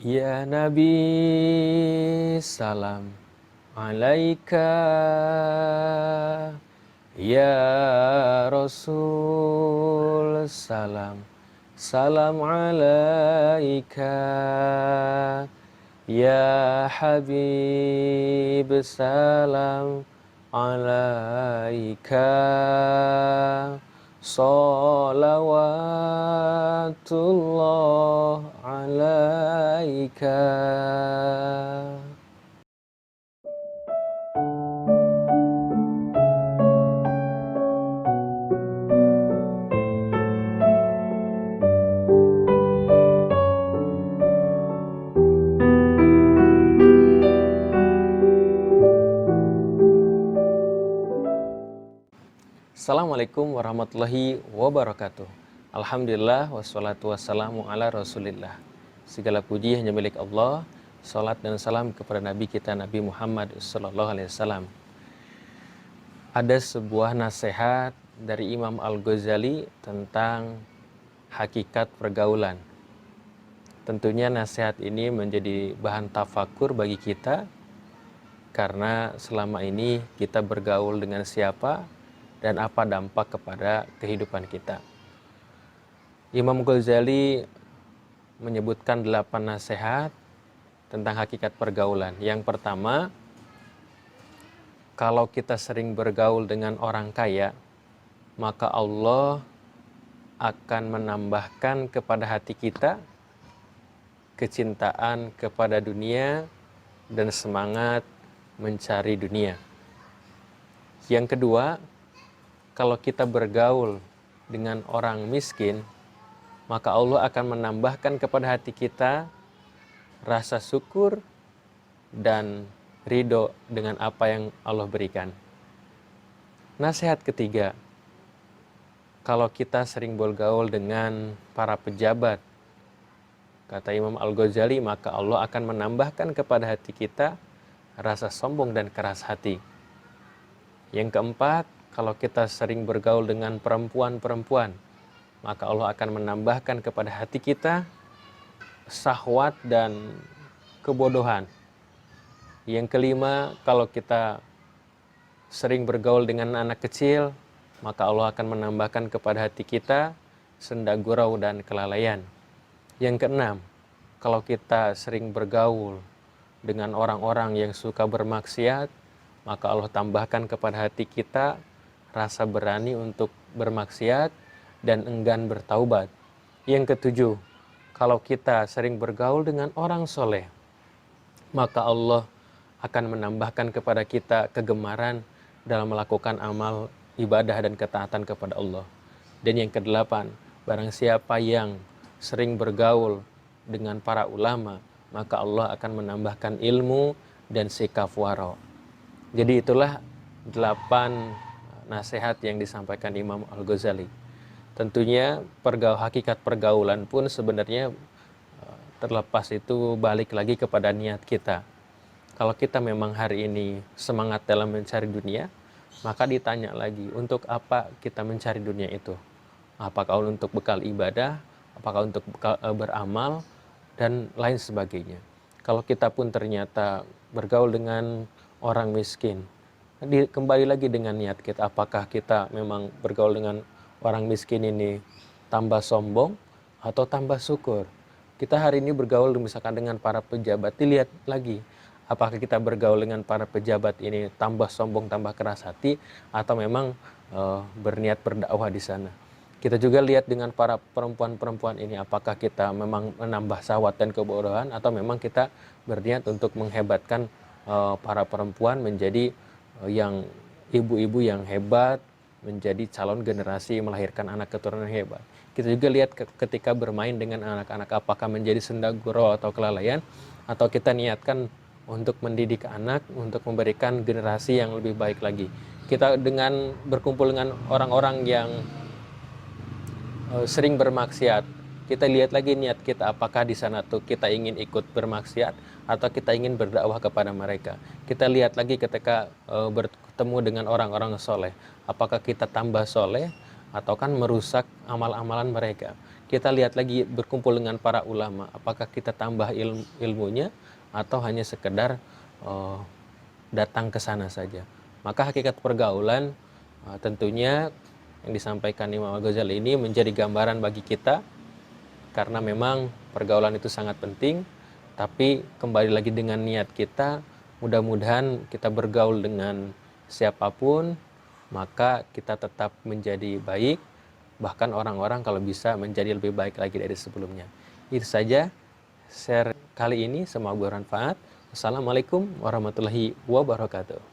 Ya Nabi, salam alaika. Ya Rasul, salam alaika. Ya Habib, salam alaika. Salawatullah alaika. Assalamualaikum warahmatullahi wabarakatuh. Alhamdulillah wassalatu wassalamu ala rasulillah. Segala puji hanya milik Allah. Salat dan salam kepada Nabi kita Nabi Muhammad sallallahu alaihi wasallam. Ada sebuah nasihat dari Imam Al-Ghazali tentang hakikat pergaulan. Tentunya nasihat ini menjadi bahan tafakur bagi kita karena selama ini kita bergaul dengan siapa dan apa dampak kepada kehidupan kita. Imam Ghazali menyebutkan 8 nasihat tentang hakikat pergaulan. Yang pertama, kalau kita sering bergaul dengan orang kaya, maka Allah akan menambahkan kepada hati kita kecintaan kepada dunia dan semangat mencari dunia. Yang kedua, kalau kita bergaul dengan orang miskin, maka Allah akan menambahkan kepada hati kita rasa syukur dan ridho dengan apa yang Allah berikan. Nasihat ketiga, kalau kita sering bergaul dengan para pejabat, kata Imam Al-Ghazali, maka Allah akan menambahkan kepada hati kita rasa sombong dan keras hati. Yang keempat, kalau kita sering bergaul dengan perempuan-perempuan, maka Allah akan menambahkan kepada hati kita syahwat dan kebodohan. Yang kelima, kalau kita sering bergaul dengan anak kecil, maka Allah akan menambahkan kepada hati kita senda gurau dan kelalaian. Yang keenam, kalau kita sering bergaul dengan orang-orang yang suka bermaksiat, maka Allah tambahkan kepada hati kita rasa berani untuk bermaksiat dan enggan bertaubat. Yang ketujuh, kalau kita sering bergaul dengan orang soleh, maka Allah akan menambahkan kepada kita kegemaran dalam melakukan amal ibadah dan ketaatan kepada Allah. Dan yang kedelapan, barang siapa yang sering bergaul dengan para ulama, maka Allah akan menambahkan ilmu dan sikap waro. Jadi itulah 8 nasihat yang disampaikan Imam Al-Ghazali. Tentunya hakikat pergaulan pun sebenarnya terlepas itu balik lagi kepada niat kita. Kalau kita memang hari ini semangat dalam mencari dunia, maka ditanya lagi, untuk apa kita mencari dunia itu? Apakah untuk bekal ibadah, apakah untuk bekal beramal, dan lain sebagainya. Kalau kita pun ternyata bergaul dengan orang miskin, kembali lagi dengan niat kita, apakah kita memang bergaul dengan orang miskin ini tambah sombong atau tambah syukur. Kita hari ini bergaul misalkan dengan para pejabat, dilihat lagi apakah kita bergaul dengan para pejabat ini tambah sombong, tambah keras hati, atau memang berniat berdakwah di sana. Kita juga lihat dengan para perempuan-perempuan ini, apakah kita memang menambah syahwat dan kebodohan, atau memang kita berniat untuk menghebatkan para perempuan menjadi yang ibu-ibu yang hebat, menjadi calon generasi melahirkan anak keturunan hebat. Kita juga lihat ketika bermain dengan anak-anak, apakah menjadi senda gurau atau kelalaian, atau kita niatkan untuk mendidik anak, untuk memberikan generasi yang lebih baik lagi. Kita dengan berkumpul dengan orang-orang yang sering bermaksiat, kita lihat lagi niat kita, apakah di sana tuh kita ingin ikut bermaksiat atau kita ingin berdakwah kepada mereka. Kita lihat lagi ketika bertemu dengan orang-orang soleh, apakah kita tambah soleh atau kan merusak amal-amalan mereka. kita lihat lagi berkumpul dengan para ulama, apakah kita tambah ilmunya atau hanya sekedar datang ke sana saja. Maka hakikat pergaulan tentunya yang disampaikan Imam Al-Ghazali ini menjadi gambaran bagi kita, karena memang pergaulan itu sangat penting, tapi kembali lagi dengan niat kita, mudah-mudahan kita bergaul dengan siapapun, maka kita tetap menjadi baik, bahkan orang-orang kalau bisa menjadi lebih baik lagi dari sebelumnya. Itu saja share kali ini, semoga bermanfaat. Wassalamualaikum warahmatullahi wabarakatuh.